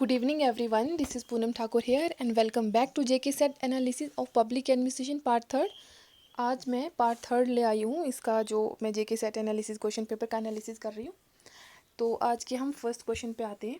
Good evening everyone, this is Poonam Thakur here and welcome back to JK Set Analysis of Public Administration Part Third। आज मैं part third ले आई हूँ इसका, जो मैं JK Set analysis question paper का analysis कर रही हूँ। तो आज के हम फर्स्ट क्वेश्चन पे आते हैं।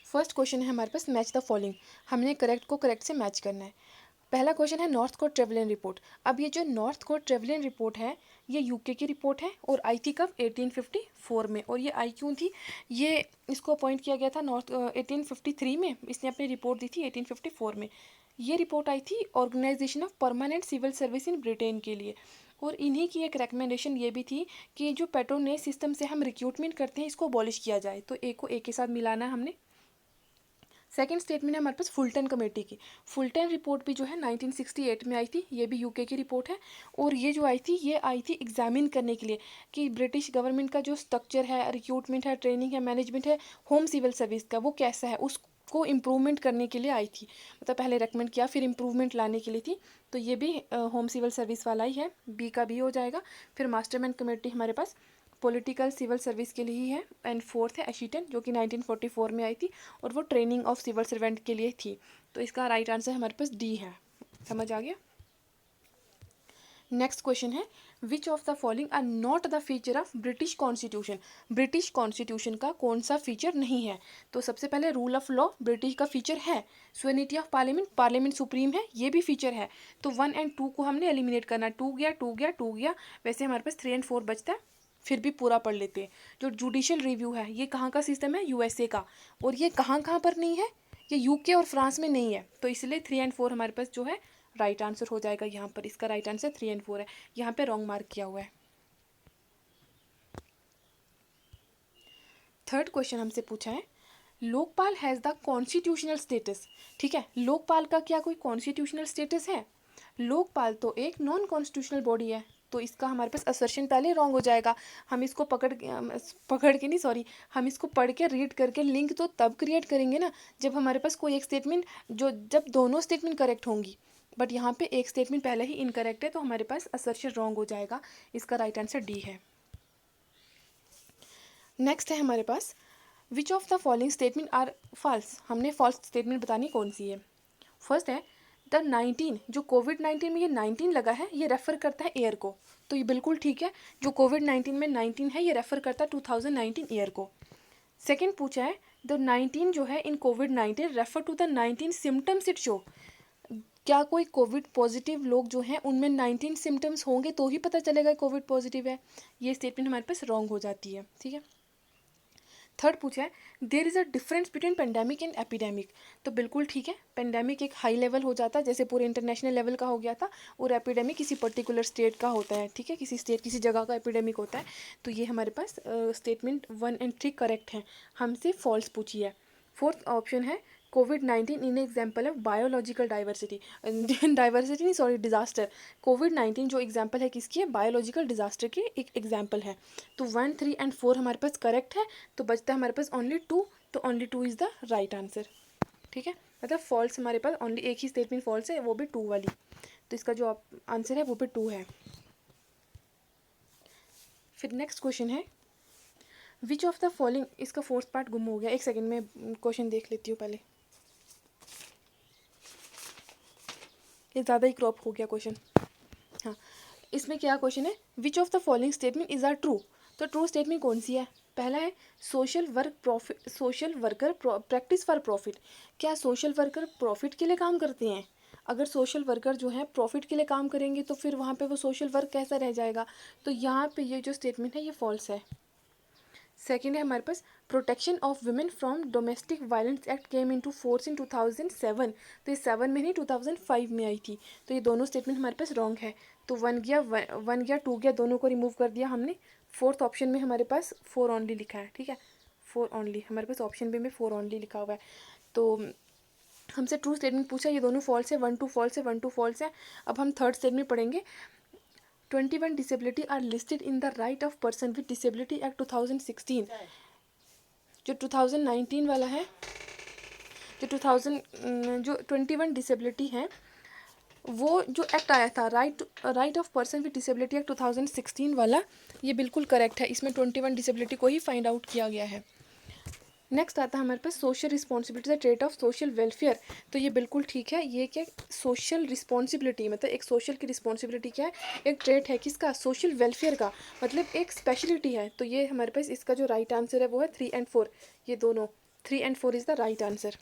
फर्स्ट क्वेश्चन है हमारे पास, मैच द फॉलोइंग। हमने करेक्ट को करेक्ट से मैच करना है। पहला क्वेश्चन है नॉर्थ कोस्ट ट्रेवलियन रिपोर्ट। अब ये जो नॉर्थ कोस्ट ट्रेवलियन रिपोर्ट है ये यूके की रिपोर्ट है और आई थी कब, 1854 में। और ये आई क्यों थी, ये इसको अपॉइंट किया गया था 1853 में। इसने अपनी रिपोर्ट दी थी 1854 में। ये रिपोर्ट आई थी organisation of permanent civil service in Britain के लिए। और इन्हीं की एक रिकमेंडेशन ये भी थी कि जो पेट्रोनेज सिस्टम से हम रिक्रूटमेंट करते हैं इसको अबॉलिश किया जाए। तो एक को एक के साथ मिलाना है हमने। सेकेंड स्टेटमेंट है हमारे पास फुलटन कमेटी की। फुलटन रिपोर्ट भी जो है 1968 में आई थी, ये भी यूके की रिपोर्ट है। और ये जो आई थी ये आई थी एग्जामिन करने के लिए कि ब्रिटिश गवर्नमेंट का जो स्ट्रक्चर है, रिक्रूटमेंट है, ट्रेनिंग है, मैनेजमेंट है होम सिविल सर्विस का, वो कैसा है उसको इम्प्रूवमेंट करने के लिए आई थी। मतलब पहले रेकमेंड किया फिर इम्प्रूवमेंट लाने के लिए थी। तो ये भी होम सिविल सर्विस वाला ही है, बी का बी हो जाएगा। फिर मास्टरमैन कमेटी हमारे पास पॉलिटिकल सिविल सर्विस के लिए ही है। एंड फोर्थ है एशिटन, जो कि 1944 में आई थी और वो ट्रेनिंग ऑफ सिविल सर्वेंट के लिए थी। तो इसका राइट आंसर हमारे पास डी है। समझ आ गया। नेक्स्ट क्वेश्चन है, which of the following are not the feature of British constitution. British constitution का कौन सा फीचर नहीं है। तो सबसे पहले रूल ऑफ लॉ ब्रिटिश का फीचर है। Sovereignty of parliament, parliament supreme है, ये भी फीचर है। तो 1 और 2 को हमने एलिमिनेट करना। 2 गया, 2 गया, 2 गया। वैसे हमारे पास 3 और 4 बचता है, फिर भी पूरा पढ़ लेते हैं। जो जुडिशियल रिव्यू है ये कहाँ का सिस्टम है, यूएसए का। और ये कहाँ कहाँ पर नहीं है, ये यूके और फ्रांस में नहीं है। तो इसलिए 3 और 4 हमारे पास जो है राइट आंसर हो जाएगा। यहाँ पर इसका राइट आंसर 3 और 4 है, यहाँ पे रॉन्ग मार्क किया हुआ है। थर्ड क्वेश्चन हमसे पूछा है, Lokpal has the constitutional status. ठीक है, लोकपाल का क्या कोई कॉन्स्टिट्यूशनल स्टेटस है। लोकपाल तो एक नॉन कॉन्स्टिट्यूशनल बॉडी है। तो इसका हमारे पास असर्शन पहले रॉन्ग हो जाएगा। हम इसको पकड़ के नहीं, सॉरी, हम इसको पढ़ के रीड करके लिंक तो तब क्रिएट करेंगे ना जब हमारे पास कोई एक स्टेटमेंट, जब दोनों स्टेटमेंट करेक्ट होंगी। बट यहाँ पे एक स्टेटमेंट पहले ही इनकरेक्ट है, तो हमारे पास असर्शन रॉन्ग हो जाएगा। इसका राइट आंसर डी है। नेक्स्ट है हमारे पास, which of the following statement are false. हमने फॉल्स स्टेटमेंट बतानी कौन सी है। फर्स्ट है द 19, जो कोविड-19 में ये 19 लगा है ये रेफर करता है ईयर को। तो ये बिल्कुल ठीक है, जो कोविड-19 में 19 है ये रेफर करता है 2019 ईयर को। सेकेंड पूछा है द 19 जो है इन कोविड-19 refer to the 19 symptoms it show. क्या कोई कोविड पॉजिटिव लोग जो हैं उनमें 19 सिम्टम्स होंगे तो ही पता चलेगा कोविड पॉजिटिव है। ये स्टेटमेंट हमारे पास रॉन्ग हो जाती है। ठीक है। थर्ड पूछा है there is a difference between pandemic and epidemic. तो बिल्कुल ठीक है, पेंडेमिक एक हाई लेवल हो जाता है जैसे पूरे इंटरनेशनल लेवल का हो गया था, और एपिडेमिक किसी पर्टिकुलर स्टेट का होता है। ठीक है, किसी स्टेट किसी जगह का एपिडेमिक होता है। तो ये हमारे पास स्टेटमेंट 1 और 3 करेक्ट हैं। हमसे फॉल्स पूछी है। फोर्थ ऑप्शन है कोविड-19 in example of biological diversity, diversity नहीं सॉरी डिजास्टर। कोविड-19 जो एग्जाम्पल है किसकी है, बायोलॉजिकल डिजास्टर की एक एग्जाम्पल है। तो 1, 3 और 4 हमारे पास करेक्ट है। तो बचता है हमारे पास ओनली 2। तो only 2 is the right answer. ठीक है, मतलब फॉल्स हमारे पास ओनली एक ही स्टेटमेंट फॉल्स है, वो भी 2 वाली। तो इसका जो आंसर है वो भी 2 है। फिर नेक्स्ट क्वेश्चन है विच ऑफ द फॉलोइंग, इसका फोर्थ पार्ट गुम हो गया, एक सेकेंड में क्वेश्चन देख लेती हूँ पहले, ये ज़्यादा ही क्रॉप हो गया क्वेश्चन। हाँ, इसमें क्या क्वेश्चन है, which of the following statement is are true. तो ट्रू स्टेटमेंट कौन सी है। पहला है social worker practice for profit. क्या सोशल वर्कर प्रॉफिट के लिए काम करते हैं। अगर सोशल वर्कर जो है प्रॉफिट के लिए काम करेंगे तो फिर वहाँ पे वो सोशल वर्क कैसा रह जाएगा। तो यहाँ पे ये जो स्टेटमेंट है ये फॉल्स है। सेकेंड है हमारे पास protection of women from domestic violence act came into force in 2007। तो ये 7 में नहीं 2005 में आई थी। तो ये दोनों स्टेटमेंट हमारे पास रॉन्ग है। तो 1 गया, 1 गया, 2 गया, दोनों को रिमूव कर दिया हमने। फोर्थ ऑप्शन में हमारे पास 4 ओनली लिखा है। ठीक है, 4 ओनली हमारे पास ऑप्शन बी में 4 ओनली लिखा हुआ है। तो हमसे ट्रू स्टेटमेंट पूछा, ये दोनों फॉल्स है, 1, 2 फॉल्स है, 1, 2 फॉल्स है। अब हम थर्ड स्टेटमेंट पढ़ेंगे। 21 disability are listed in the right of person with disability act 2016। जो 2019 वाला है, जो 21 डिसेबिलिटी है वो जो एक्ट आया था right of person with disability act 2016 वाला, ये बिल्कुल करेक्ट है। इसमें 21 डिसेबिलिटी को ही फाइंड आउट किया गया है। नेक्स्ट आता है हमारे पास social responsibility the trait of social welfare. तो ये बिल्कुल ठीक है। ये क्या सोशल रिस्पॉन्सिबिलिटी, मतलब एक सोशल की रिस्पॉन्सिबिलिटी क्या है, एक ट्रेट है किसका, सोशल वेलफेयर का, मतलब एक स्पेशलिटी है। तो ये हमारे पास इसका जो राइट आंसर है वो है 3 एंड 4, ये दोनों 3 and 4 is the right answer.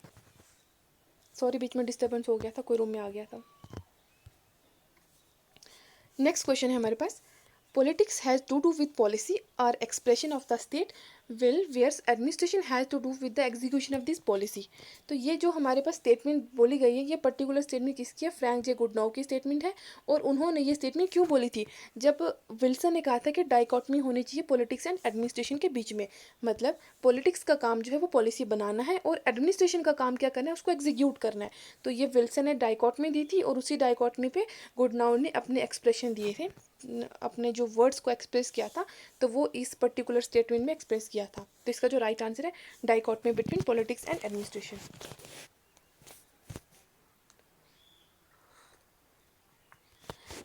Sorry बीच में डिस्टर्बेंस हो गया था, कोई रूम में आ गया था। नेक्स्ट क्वेश्चन है हमारे पास, politics has to do with policy or expression of the state will whereas administration has to do with the execution of this policy. तो ये जो हमारे पास स्टेटमेंट बोली गई है, ये पर्टिकुलर स्टेटमेंट किसकी है, फ्रैंक जे गुडनाउ की स्टेटमेंट है। और उन्होंने ये स्टेटमेंट क्यों बोली थी, जब विल्सन ने कहा था कि डाइकॉटमी होनी चाहिए पॉलिटिक्स एंड एडमिनिस्ट्रेशन के बीच में, मतलब पॉलिटिक्स का काम जो है वो पॉलिसी बनाना है और एडमिनिस्ट्रेशन का काम क्या करना है, उसको एग्जीक्यूट करना है। तो ये विल्सन ने डाइकॉटमी दी थी और उसी डाइकॉटमी पे गुडनाउ ने अपने एक्सप्रेशन दिए थे, अपने जो वर्ड्स को एक्सप्रेस किया था, तो वो इस पर्टिकुलर स्टेटमेंट में एक्सप्रेस किया था। तो इसका जो राइट आंसर है dichotomy between politics and administration.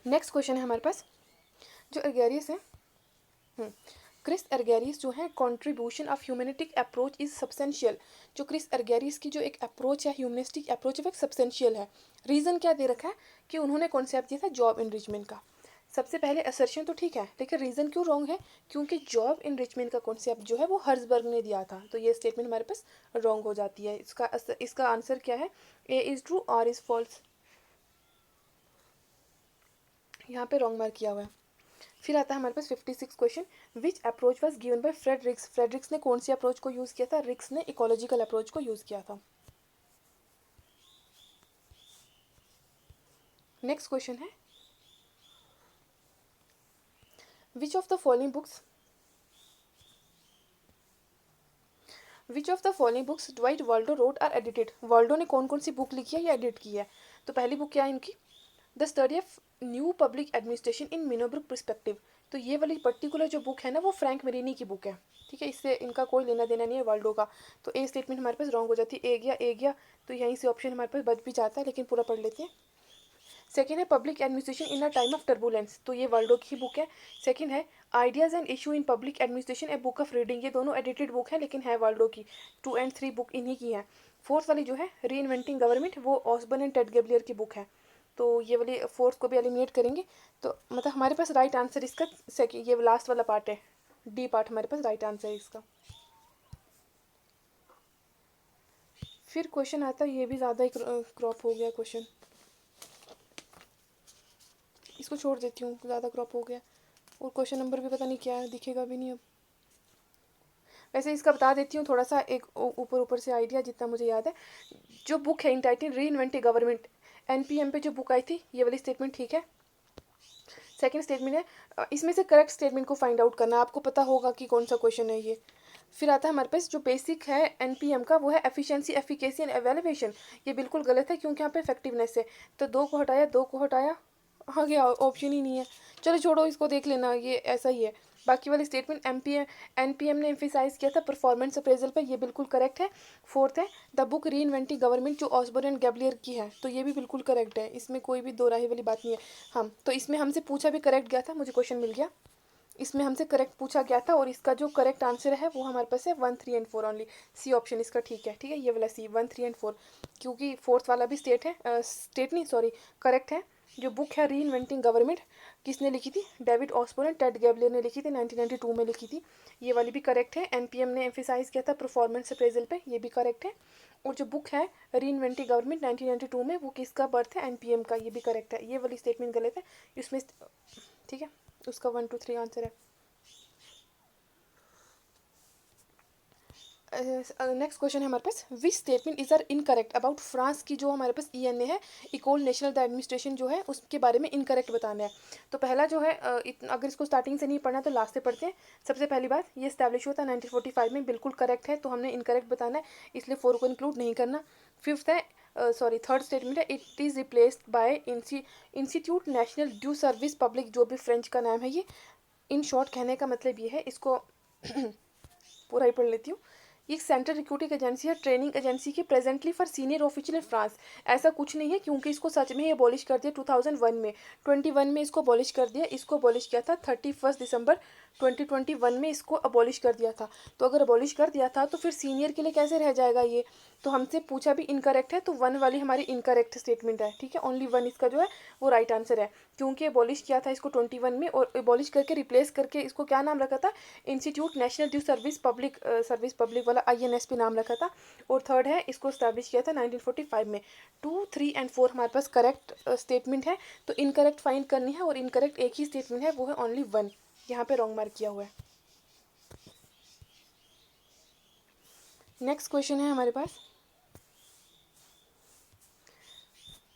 Next question है हमारे पास, जो अर्गेरियस है, क्रिस अर्गेरियस जो है contribution of humanistic approach is substantial. जो क्रिस अर्गेरियस की जो एक अप्रोच है, ह्यूमैनिस्टिक अप्रोच है, वो सब्सटेंशियल है। रीज़न क्या दे रखा है कि उन्होंने कॉन्सेप्ट दिया था जॉब इनरिचमेंट का। सबसे पहले असर्शन तो ठीक है, लेकिन रीज़न क्यों रॉन्ग है, क्योंकि जॉब इनरिचमेंट का कॉन्सेप्ट जो है वो हर्जबर्ग ने दिया था। तो ये स्टेटमेंट हमारे पास रॉन्ग हो जाती है। इसका आंसर क्या है, A is true, R is false. यहाँ पे रॉन्ग मार्क किया हुआ है। फिर आता है हमारे पास 56 question, which approach was given by Fredericks. Fredericks ने कौन सी अप्रोच को यूज़ किया था, रिक्स ने इकोलॉजिकल अप्रोच को यूज़ किया था। नेक्स्ट क्वेश्चन है, which of the following books Dwight Waldo wrote or edited. Waldo ने कौन कौन सी बुक लिखी है या एडिट की है। तो पहली बुक क्या है इनकी, the study of new public administration in Minnowbrook perspective. तो ये वाली पर्टिकुलर जो बुक है ना, वो फ्रैंक मेरिनी की बुक है। ठीक है, इससे इनका कोई लेना देना नहीं है वाल्डो का। तो ए स्टेटमेंट हमारे पास रॉन्ग हो जाती है, ए गया। तो यहीं से ऑप्शन हमारे पास बच भी जाता है, लेकिन पूरा पढ़ लेते हैं। सेकेंड है public administration in a time of turbulence. तो ये वर्ल्डो की बुक है। सेकेंड है ideas and issue in public administration a book of reading. ये दोनों एडिटेड बुक है, लेकिन है वर्ल्डो की। 2 एंड 3 बुक इन्हीं की है। फोर्थ वाली जो है री इन्वेंटिंग गवर्नमेंट, वो ऑसबर्न एंड टेड गेब्लियर की बुक है। तो ये वाली फोर्थ को भी एलिमिनेट करेंगे। तो मतलब हमारे पास राइट आंसर इसका सेकेंड, ये लास्ट वाला पार्ट है, डी पार्ट हमारे पास राइट आंसर है इसका। फिर क्वेश्चन आता है, ये भी ज़्यादा ही क्रॉप हो गया क्वेश्चन, इसको छोड़ देती हूँ, ज़्यादा क्रॉप हो गया। और क्वेश्चन नंबर भी पता नहीं क्या है, दिखेगा भी नहीं अब। वैसे इसका बता देती हूँ थोड़ा सा, एक ऊपर ऊपर से आइडिया जितना मुझे याद है। जो बुक है इंटाइटल री इन्वेंटिंग गवर्नमेंट, एनपीएम पे जो बुक आई थी, ये वाली स्टेटमेंट ठीक है। सेकंड स्टेटमेंट है, इसमें से करेक्ट स्टेटमेंट को फाइंड आउट करना, आपको पता होगा कि कौन सा क्वेश्चन है ये। फिर आता है हमारे पास जो बेसिक है एनपीएम का, वो है एफिशिएंसी, एफिकेसी एंड एवेल्युएशन। ये बिल्कुल गलत है, क्योंकि यहाँ पे इफेक्टिवनेस है। तो 2 को हटाया, 2 को हटाया, हाँ गया, ऑप्शन ही नहीं है। चलो छोड़ो, इसको देख लेना, ये ऐसा ही है। बाकी वाली स्टेटमेंट एनपीएम ने एम्फिसाइज किया था परफॉर्मेंस अप्रेजल पे, ये बिल्कुल करेक्ट है। फोर्थ है द बुक री इन्वेंटिंग गवर्नमेंट, जो ऑसबर्न एंड गैब्लियर की है, तो ये भी बिल्कुल करेक्ट है, इसमें कोई भी दो राही वाली बात नहीं है। हम तो इसमें हमसे पूछा भी करेक्ट गया था, मुझे क्वेश्चन मिल गया, इसमें हमसे करेक्ट पूछा गया था। और इसका जो करेक्ट आंसर है वो हमारे पास है 1, 3 एंड 4 ओनली। सी ऑप्शन इसका ठीक है। ठीक है, ये वाला सी 1, 3 एंड 4, क्योंकि फोर्थ वाला भी स्टेट नहीं सॉरी करेक्ट है। जो बुक है री इन्वेंटिंग गवर्नमेंट, किसने लिखी थी, डेविड ऑसबोर्न एंड टेड गैब्लियर ने लिखी थी, 1992 में लिखी थी। ये वाली भी करेक्ट है। एनपीएम ने एम्फिसाइज किया था परफॉर्मेंस अप्रेजल पे, ये भी करेक्ट है। और जो बुक है री इन्वेंटिंग गवर्नमेंट 1992 में, वो किसका बर्थ है, एनपीएम का, ये भी करेक्ट है। ये वाली स्टेटमेंट गलत है इसमें। ठीक है, उसका 1, 2, 3 आंसर है। नेक्स्ट क्वेश्चन है हमारे पास, which statement is or incorrect about France की जो हमारे पास ईएनए है, इकोल नेशनल द एडमिनिस्ट्रेशन जो है, उसके बारे में इनकरेक्ट बताना है। तो पहला जो है अगर इसको स्टार्टिंग से नहीं पढ़ना तो लास्ट से पढ़ते हैं। सबसे पहली बात, ये स्टैब्लिश हुआ था 1945 में, बिल्कुल करेक्ट है, तो हमने इनकरेक्ट बताना है, इसलिए 4 को इंक्लूड नहीं करना। फिफ्थ है थर्ड स्टेटमेंट है, it is replaced by institute national due service public, जो भी फ्रेंच का नाम है ये। इन शॉर्ट कहने का मतलब ये है, इसको पूरा ही पढ़ लेती हूँ। ये एक सेंट्रल रिक्रूटिंग एजेंसी है, ट्रेनिंग एजेंसी की, presently for senior officer in France. ऐसा कुछ नहीं है क्योंकि इसको सच में ये अबॉलिश कर दिया 2001 में, 21 में इसको अबॉलिश कर दिया। इसको अबॉलिश किया था 31 दिसंबर 2021 में, इसको अबॉलिश कर दिया था। तो अगर अबॉलिश कर दिया था तो फिर सीनियर के लिए कैसे रह जाएगा ये? तो हमसे पूछा भी इनकरेक्ट है, तो 1 वाली हमारी इनकरेक्ट स्टेटमेंट है, ठीक है। ओनली 1 इसका जो है वो राइट आंसर है, क्योंकि अबॉलिश किया था इसको 21 में, और अबॉलिश करके रिप्लेस करके इसको क्या नाम रखा था? Institute national due service public वाला INSP नाम रखा था। और थर्ड है, इसको स्टैब्लिश किया था 1945 में। 2, 3 एंड 4 हमारे पास करेक्ट स्टेटमेंट है। तो इनकरेक्ट फाइंड करनी है, और इनकरेक्ट एक ही स्टेटमेंट है, वो है ओनली 1, यहाँ पे रॉन्ग मार्क किया हुआ है। नेक्स्ट क्वेश्चन है हमारे पास,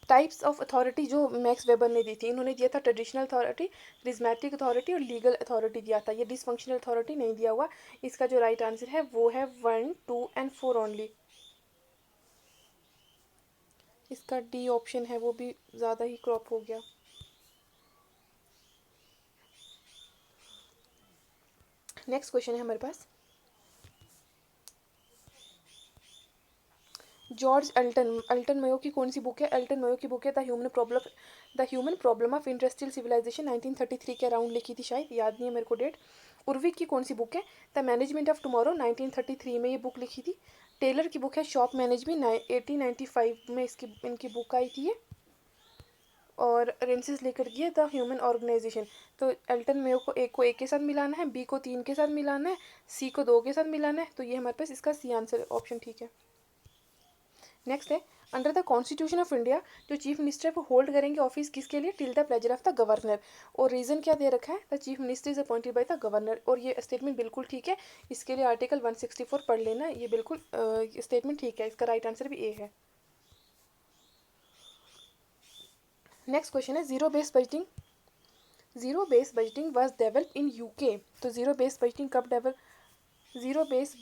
टाइप्स ऑफ अथॉरिटी जो मैक्स वेबर ने दी थी। इन्होंने दिया था ट्रेडिशनल अथॉरिटी, प्रिज्मेटिक अथॉरिटी और लीगल अथॉरिटी दिया था। ये डिसफंक्शनल अथॉरिटी नहीं दिया हुआ। इसका जो राइट आंसर है वो है 1, 2 एंड 4 ओनली। इसका डी ऑप्शन है वो भी ज़्यादा ही क्रॉप हो गया। नेक्स्ट क्वेश्चन है हमारे पास, जॉर्ज अल्टन मेयो की कौन सी बुक है? अल्टन मेयो की बुक है the human problem of industrial civilisation, 1933 के अराउंड लिखी थी शायद, याद नहीं है मेरे को डेट। उर्विक की कौन सी बुक है? द मैनेजमेंट ऑफ टुमारो, 1933 में ये बुक लिखी थी। टेलर की बुक है शॉप मैनेजमेंट, 1895 में इनकी बुक आई थी ये। और रेंसिस लेकर की है द ह्यूमन ऑर्गेनाइजेशन। तो एल्टन मेयो को एक के साथ मिलाना है, बी को 3 के साथ मिलाना है, सी को 2 के साथ मिलाना है। तो ये हमारे पास इसका सी आंसर ऑप्शन ठीक है। नेक्स्ट है, under the constitution of India जो चीफ मिनिस्टर वो होल्ड करेंगे ऑफिस किसके लिए? Till the pleasure of the governor. और रीजन क्या दे रखा है? The chief minister is appointed by the governor. और ये स्टेटमेंट बिल्कुल ठीक है। इसके लिए आर्टिकल 164 पढ़ लेना, ये बिल्कुल स्टेटमेंट ठीक है। इसका राइट आंसर भी ए है। नेक्स्ट क्वेश्चन है, zero base budgeting was develop in UK. तो जीरो बेस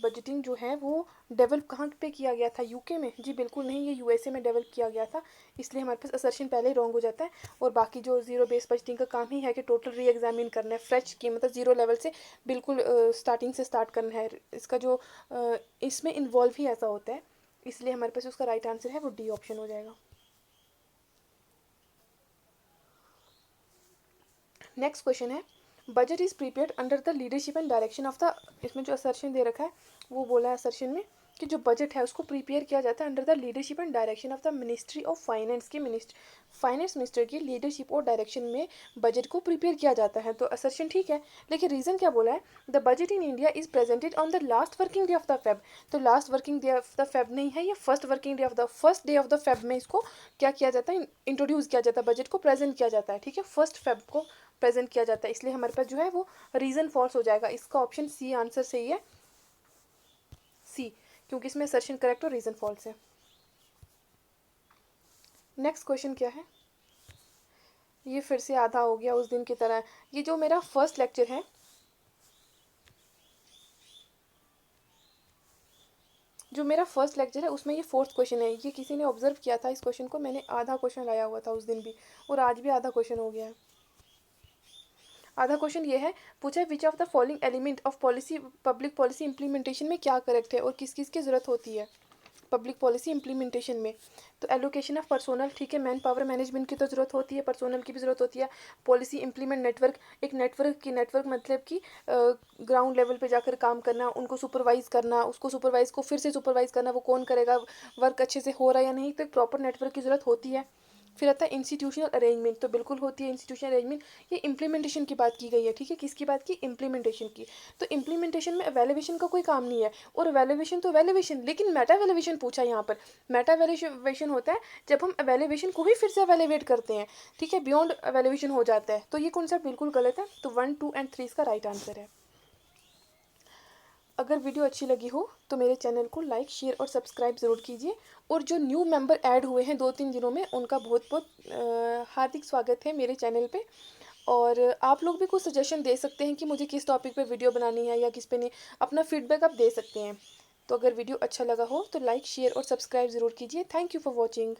बजटिंग जो है वो डेवलप कहाँ पे किया गया था? यूके में? जी बिल्कुल नहीं, ये USA में डेवलप किया गया था। इसलिए हमारे पास असर्शन पहले ही रॉन्ग हो जाता है। और बाकी जो जीरो बेस बजटिंग का काम ही है कि टोटल री एग्जामिन करना है, फ्रेश की मतलब जीरो लेवल से बिल्कुल स्टार्टिंग से स्टार्ट करना है। इसका जो इसमें इन्वॉल्व ही ऐसा होता है, इसलिए हमारे पास उसका राइट आंसर है वो डी ऑप्शन हो जाएगा। नेक्स्ट क्वेश्चन है, budget is prepared under the leadership and direction of the, इसमें जो असर्शन दे रखा है वो बोला है असर्शन में कि जो बजट है उसको प्रिपेयर किया जाता है under the leadership and direction of the ministry of finance की फाइनेंस मिनिस्टर की लीडरशिप और डायरेक्शन में बजट को प्रिपेयर किया जाता है। तो असर्शन ठीक है, लेकिन रीज़न क्या बोला है? The budget in India is presented on the last working day of the Feb. तो last working day of the Feb नहीं है, ये first working day of the first day of the Feb में इसको क्या किया जाता है? इंट्रोड्यूस किया जाता है, बजट को प्रेजेंट किया जाता है, ठीक है। फर्स्ट फेब को प्रेजेंट किया जाता है, इसलिए हमारे पास जो है वो रीज़न फॉल्स हो जाएगा। इसका ऑप्शन सी आंसर सही है, सी, क्योंकि इसमें असर्शन करेक्ट और रीज़न फॉल्स है। नेक्स्ट क्वेश्चन क्या है? ये फिर से आधा हो गया उस दिन की तरह। ये जो मेरा फर्स्ट लेक्चर है, उसमें ये फोर्थ क्वेश्चन है। ये किसी ने ऑब्जर्व किया था इस क्वेश्चन को, मैंने आधा क्वेश्चन लाया हुआ था उस दिन भी, और आज भी आधा क्वेश्चन हो गया है। आधा क्वेश्चन ये है, पूछा है which of the following element of public policy implementation में क्या करेक्ट है और किस किस की ज़रूरत होती है पब्लिक पॉलिसी इंप्लीमेंटेशन में? तो एलोकेशन ऑफ पर्सोनल, ठीक है, मैन पावर मैनेजमेंट की तो ज़रूरत होती है, पर्सोनल की भी ज़रूरत होती है। पॉलिसी इंप्लीमेंट नेटवर्क, एक नेटवर्क मतलब कि ग्राउंड लेवल पे जाकर काम करना, उनको सुपरवाइज़ करना, उसको सुपरवाइज़ को फिर से सुपरवाइज़ करना, वो कौन करेगा, वर्क अच्छे से हो रहा है या नहीं, तो एक प्रॉपर नेटवर्क की ज़रूरत होती है। फिर आता है इंस्टीट्यूशनल अरेंजमेंट, तो बिल्कुल होती है इंस्टीट्यूशनल अरेंजमेंट। ये इम्प्लीमेंटेशन की बात की गई है, ठीक है, किसकी बात की? इम्प्लीमेंटेशन की। तो इम्प्लीमेंटेशन में एवेल्युएशन का कोई काम नहीं है, और एवेल्युएशन तो एवेल्युएशन, लेकिन मेटा एवेल्युएशन पूछा यहाँ पर। मेटा एवेल्युएशन होता है जब हम एवेल्युएशन को ही फिर से एवेल्युएट करते हैं, ठीक है, बियॉन्ड एवेल्युएशन हो जाता है। तो ये कॉन्सेप्ट बिल्कुल गलत है। तो 1, 2 एंड 3 इसका राइट आंसर है। अगर वीडियो अच्छी लगी हो तो मेरे चैनल को लाइक, शेयर और सब्सक्राइब ज़रूर कीजिए। और जो न्यू मेंबर ऐड हुए हैं 2-3 दिनों में, उनका बहुत बहुत हार्दिक स्वागत है मेरे चैनल पे। और आप लोग भी कुछ सजेशन दे सकते हैं कि मुझे किस टॉपिक पे वीडियो बनानी है या किस पे नहीं, अपना फीडबैक आप दे सकते हैं। तो अगर वीडियो अच्छा लगा हो तो लाइक, शेयर और सब्सक्राइब ज़रूर कीजिए। Thank you for watching.